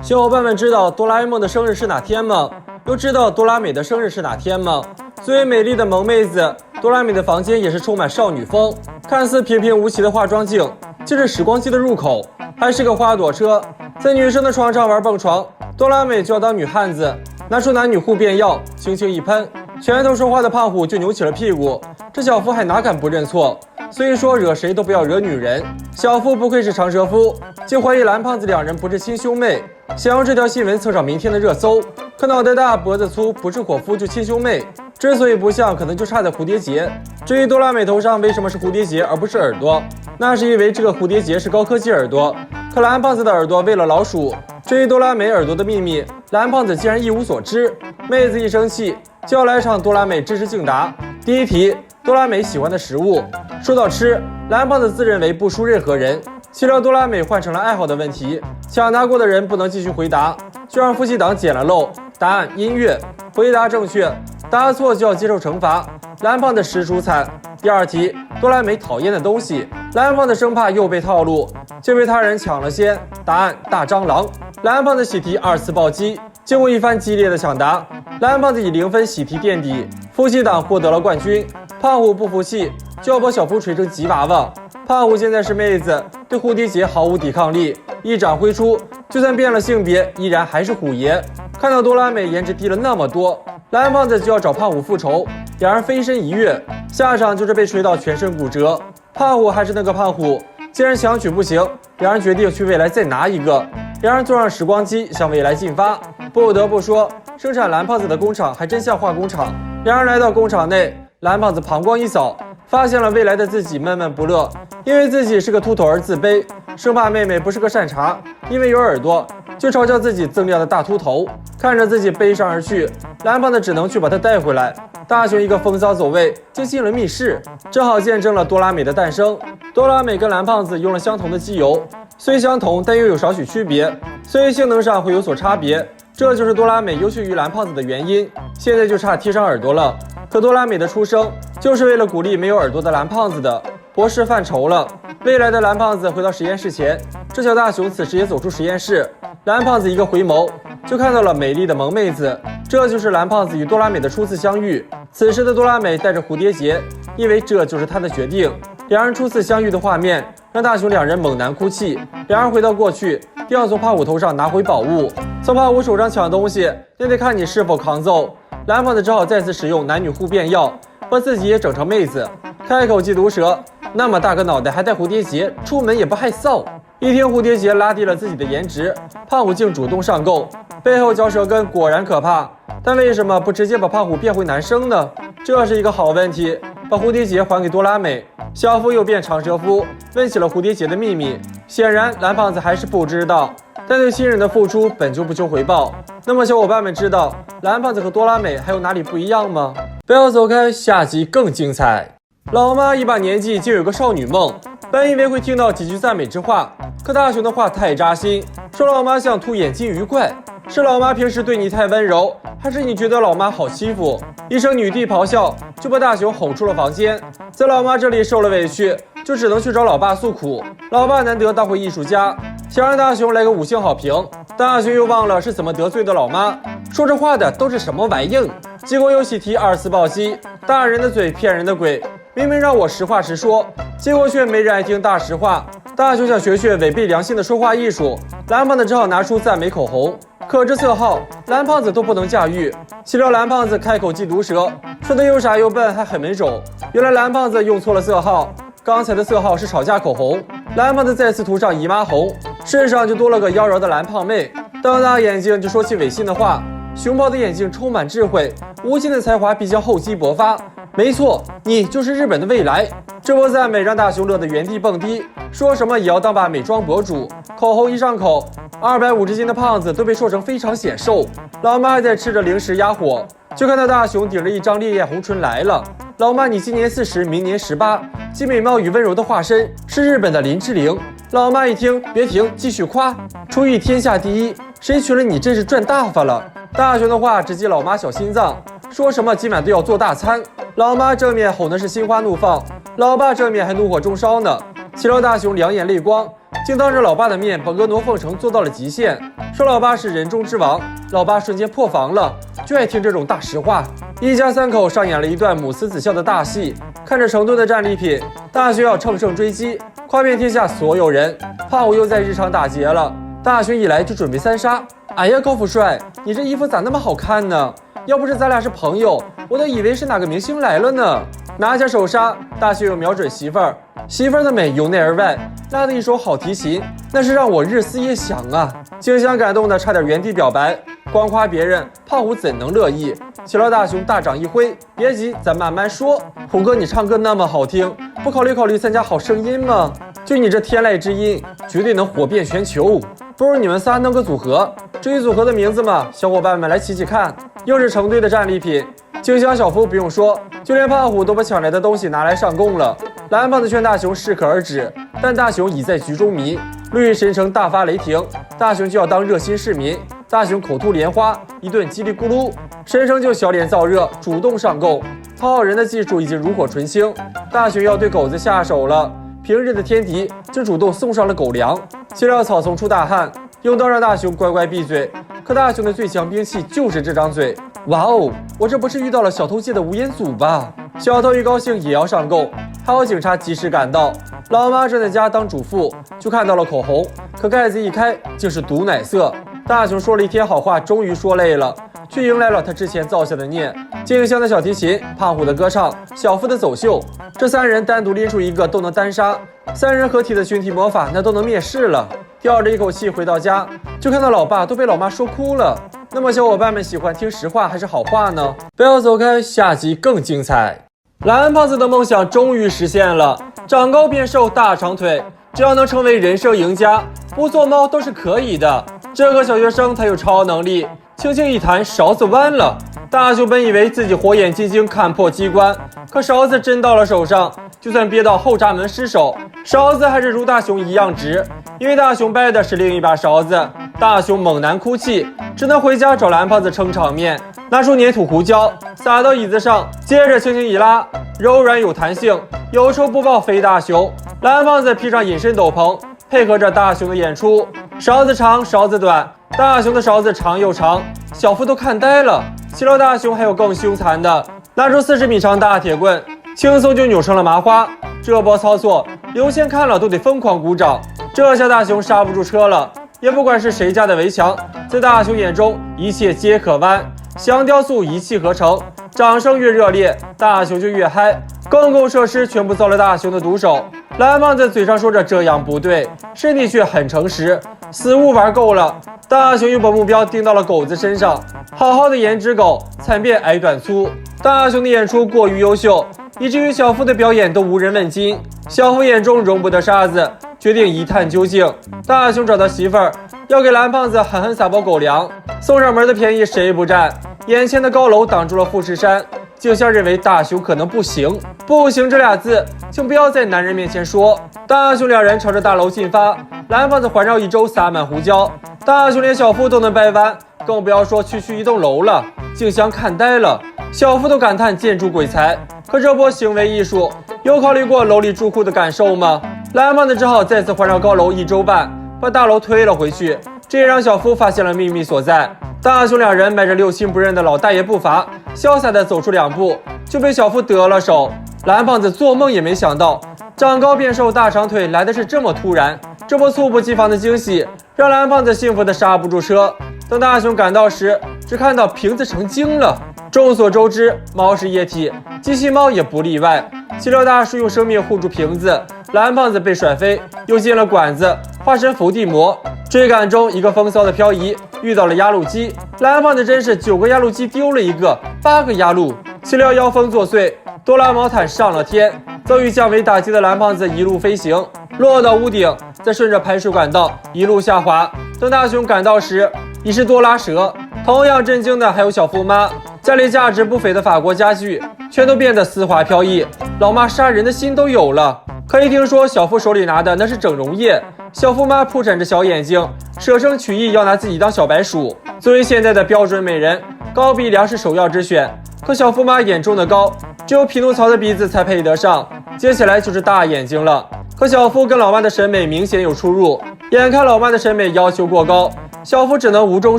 小伙伴们知道哆啦 A 梦的生日是哪天吗？又知道哆啦美的生日是哪天吗？作为美丽的萌妹子，哆啦美的房间也是充满少女风。看似平平无奇的化妆镜，就是时光机的入口，还是个花朵车。在女生的床上玩蹦床，哆啦美就要当女汉子，拿出男女护便药，轻轻一喷，拳头说话的胖虎就扭起了屁股。这小夫还哪敢不认错？所以说惹谁都不要惹女人。小夫不愧是长舌妇，就怀疑蓝胖子两人不是亲兄妹，想用这条新闻蹭上明天的热搜。可脑袋大脖子粗，不是伙夫就亲兄妹，之所以不像，可能就差在蝴蝶结。至于哆啦美头上为什么是蝴蝶结而不是耳朵，那是因为这个蝴蝶结是高科技耳朵，可蓝胖子的耳朵喂了老鼠。至于哆啦美耳朵的秘密，蓝胖子竟然一无所知。妹子一生气就要来场哆啦美知识竞答。第一题，哆啦美喜欢的食物。说到吃，蓝胖子自认为不输任何人。岂料哆啦美换成了爱好的问题，抢答过的人不能继续回答，就让夫妻档捡了漏。答案音乐，回答正确，答错就要接受惩罚。蓝胖子实属惨。第二题，哆啦美讨厌的东西。蓝胖子生怕又被套路，就被他人抢了先。答案大蟑螂。蓝胖子喜提2次暴击。经过一番激烈的抢答，蓝胖子以0分喜提垫底，夫妻档获得了冠军。胖虎不服气，就要把小夫锤成吉娃娃。胖虎现在是妹子，对蝴蝶结毫无抵抗力，一掌挥出，就算变了性别，依然还是虎爷。看到哆啦美颜值低了那么多，蓝胖子就要找胖虎复仇，两人飞身一跃，下场就是被锤到全身骨折。胖虎还是那个胖虎，既然想取不行，两人决定去未来再拿一个。两人坐上时光机向未来进发。不得不说，生产蓝胖子的工厂还真像化工厂。两人来到工厂内，蓝胖子膀胱一扫，发现了未来的自己闷闷不乐，因为自己是个秃头而自卑，生怕妹妹不是个善茬，因为有耳朵，就嘲笑自己锃亮的大秃头。看着自己悲伤而去，蓝胖子只能去把他带回来。大雄一个风骚走位就进了密室，正好见证了哆啦美的诞生。哆啦美跟蓝胖子用了相同的机油，虽相同但又有少许区别，虽性能上会有所差别，这就是哆啦美优秀于蓝胖子的原因。现在就差贴上耳朵了。可哆啦美的出生就是为了鼓励没有耳朵的蓝胖子的，博士犯愁了。未来的蓝胖子回到实验室前，这小大雄此时也走出实验室。蓝胖子一个回眸，就看到了美丽的萌妹子，这就是蓝胖子与哆啦美的初次相遇。此时的哆啦美带着蝴蝶结，因为这就是她的决定。两人初次相遇的画面让大雄两人猛然哭泣。两人回到过去，定要从胖虎头上拿回宝物。从胖虎手上抢东西，那得看你是否抗揍。蓝胖子只好再次使用男女互变药，把自己也整成妹子。开口即毒舌，那么大个脑袋还带蝴蝶结，出门也不害臊。一听蝴蝶结拉低了自己的颜值，胖虎竟主动上钩，背后嚼舌根果然可怕。但为什么不直接把胖虎变回男生呢？这是一个好问题。把蝴蝶结还给哆啦美，小夫又变长舌夫，问起了蝴蝶结的秘密。显然蓝胖子还是不知道，但对亲人的付出本就不求回报。那么小伙伴们知道蓝胖子和哆啦美还有哪里不一样吗？不要走开，下集更精彩。老妈一把年纪竟有个少女梦，本以为会听到几句赞美之话，可大雄的话太扎心，说老妈像突眼金鱼怪。是老妈平时对你太温柔，还是你觉得老妈好欺负？一声女帝咆哮，就把大雄哄出了房间。在老妈这里受了委屈，就只能去找老爸诉苦。老爸难得当回艺术家，想让大雄来个5星好评。大雄又忘了是怎么得罪的老妈，说这话的都是什么玩意？结果又喜提2次暴击。大人的嘴骗人的鬼，明明让我实话实说，结果却没人爱听大实话。大雄想学违背良心的说话艺术，蓝胖子只好拿出赞美口红，可这色号蓝胖子都不能驾驭。岂料蓝胖子开口即毒舌，说的又傻又笨，还很温柔。原来蓝胖子用错了色号，刚才的色号是吵架口红。蓝胖子再次涂上姨妈红，身上就多了个妖娆的蓝胖妹，瞪大眼睛就说起违心的话。熊猫的眼睛充满智慧，无尽的才华必将厚积薄发。没错，你就是日本的未来。这波赞美让大雄乐得原地蹦迪，说什么也要当把美妆博主。口红一上口，250斤的胖子都被说成非常显瘦。老妈还在吃着零食压火，就看到大雄顶着一张烈焰红唇来了。老妈，你今年40，明年18，集美貌与温柔的化身，是日本的林志玲。老妈一听，别停，继续夸，厨艺天下第一，谁娶了你真是赚大发了。大雄的话直击老妈小心脏，说什么今晚都要做大餐。老妈正面哄的是心花怒放，老爸正面还怒火中烧呢。岂料大雄两眼泪光，竟当着老爸的面把婀娜奉承做到了极限，说老爸是人中之王。老爸瞬间破防了，就爱听这种大实话。一家三口上演了一段母慈子孝的大戏。看着成吨的战利品，大雄要乘胜追击，夸遍天下所有人。胖虎又在日常打劫了，大雄一来就准备3杀。哎呀，高富帅，你这衣服咋那么好看呢？要不是咱俩是朋友，我都以为是哪个明星来了呢。拿下手刹，大雄又瞄准媳妇儿，媳妇儿的美由内而外，拉的一手好提琴，那是让我日思夜想啊。静香感动的差点原地表白，光夸别人，胖虎怎能乐意？齐老大雄大掌一挥，别急，咱慢慢说。虎哥，你唱歌那么好听，不考虑参加好声音吗？就你这天籁之音，绝对能火遍全球。不如你们仨弄个组合，至于组合的名字嘛，小伙伴们来起看。又是成堆的战利品，静香小夫不用说，就连胖虎都把抢来的东西拿来上供了。蓝胖子劝大雄适可而止，但大雄已在局中迷。绿神城大发雷霆，大雄就要当热心市民。大雄口吐莲花，一顿叽里咕噜，神城就小脸燥热，主动上供。讨好人的技术已经炉火纯青，大雄要对狗子下手了。平日的天敌就主动送上了狗粮，岂料草丛出大汉，应当让大雄乖乖闭嘴。可大雄的最强兵器就是这张嘴。哇哦，我这不是遇到了小偷界的吴彦祖吧？小偷一高兴也要上供，还好警察及时赶到。老妈正在家当主妇，就看到了口红，可盖子一开竟是毒奶色。大雄说了一天好话，终于说累了，却迎来了他之前造下的孽。静香的小提琴，胖虎的歌唱，小夫的走秀，这3人单独拎出一个都能单杀，3人合体的群体魔法那都能灭世了。吊着一口气回到家，就看到老爸都被老妈说哭了。那么小伙伴们喜欢听实话还是好话呢？不要走开，下集更精彩。蓝胖子的梦想终于实现了，长高变瘦大长腿，只要能成为人生赢家，不做猫都是可以的。这个小学生他有超能力，轻轻一弹，勺子弯了。大雄本以为自己火眼金睛看破机关，可勺子真到了手上，就算憋到后闸门失手，勺子还是如大雄一样直，因为大雄掰的是另一把勺子。大雄猛然哭泣，只能回家找蓝胖子撑场面，拿出粘土胡椒撒到椅子上，接着轻轻一拉，柔软有弹性，有仇不报非大雄。蓝胖子披上隐身斗篷，配合着大雄的演出，勺子长勺子短，大雄的勺子长又长，小夫都看呆了。齐老大雄还有更凶残的，拿出40米长大铁棍，轻松就扭成了麻花。这波操作，刘谦看了都得疯狂鼓掌。这下大雄刹不住车了，也不管是谁家的围墙，在大雄眼中一切皆可弯。响雕塑一气呵成，掌声越热烈，大雄就越嗨。公共设施全部遭了大雄的毒手。蓝胖子嘴上说着这样不对，身体却很诚实。死物玩够了，大雄又把目标盯到了狗子身上。好好的颜值狗，惨变矮短粗。大雄的演出过于优秀，以至于小夫的表演都无人问津。小夫眼中容不得沙子，决定一探究竟。大雄找到媳妇儿，要给蓝胖子狠狠撒包狗粮。送上门的便宜谁不占？眼前的高楼挡住了富士山。静香认为大雄可能不行，不行这俩字请不要在男人面前说。大雄2人朝着大楼进发，蓝胖子环绕一周撒满胡椒，大雄连小夫都能掰弯，更不要说区一栋楼了。静香看呆了，小夫都感叹建筑鬼才。可这波行为艺术有考虑过楼里住户的感受吗？蓝胖子只好再次环绕高楼1周半，把大楼推了回去，这也让小夫发现了秘密所在。大雄2人迈着六亲不认的老大爷步伐，潇洒地走出2步，就被小夫得了手。蓝胖子做梦也没想到，长高变瘦大长腿来的是这么突然。这波猝不及防的惊喜，让蓝胖子幸福的刹不住车。等大雄赶到时，只看到瓶子成精了。众所周知，猫是液体，机器猫也不例外。齐料大叔用生命护住瓶子，蓝胖子被甩飞，又进了管子，化身伏地魔。追赶中，一个风骚的漂移遇到了压路机，蓝胖子真是9个压路机丢了一个，8个压路。岂料妖风作祟，多拉毛毯上了天，遭遇降维打击的蓝胖子一路飞行，落到屋顶，再顺着排水管道一路下滑。等大雄赶到时，已是多拉蛇。同样震惊的还有小夫妈，家里价值不菲的法国家具全都变得丝滑飘逸，老妈杀人的心都有了。可一听说小夫手里拿的那是整容液，小夫妈扑闪着小眼睛，舍生取义要拿自己当小白鼠。作为现在的标准美人，高鼻梁是首要之选，可小夫妈眼中的高，只有匹诺曹的鼻子才配得上，接下来就是大眼睛了。可小夫跟老妈的审美明显有出入，眼看老妈的审美要求过高，小夫只能无中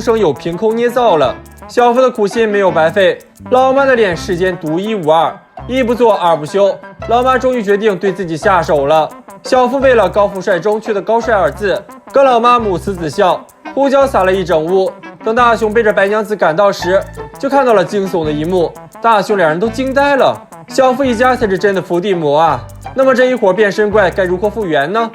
生有，凭空捏造了。小夫的苦心没有白费，老妈的脸世间独一无二，一不做二不休。老妈终于决定对自己下手了。小夫为了高富帅中缺的高帅二字，跟老妈母慈子孝，胡椒撒了一整屋。等大雄背着白娘子赶到时，就看到了惊悚的一幕，大雄两人都惊呆了。小夫一家才是真的伏地魔啊！那么这一伙变身怪该如何复原呢？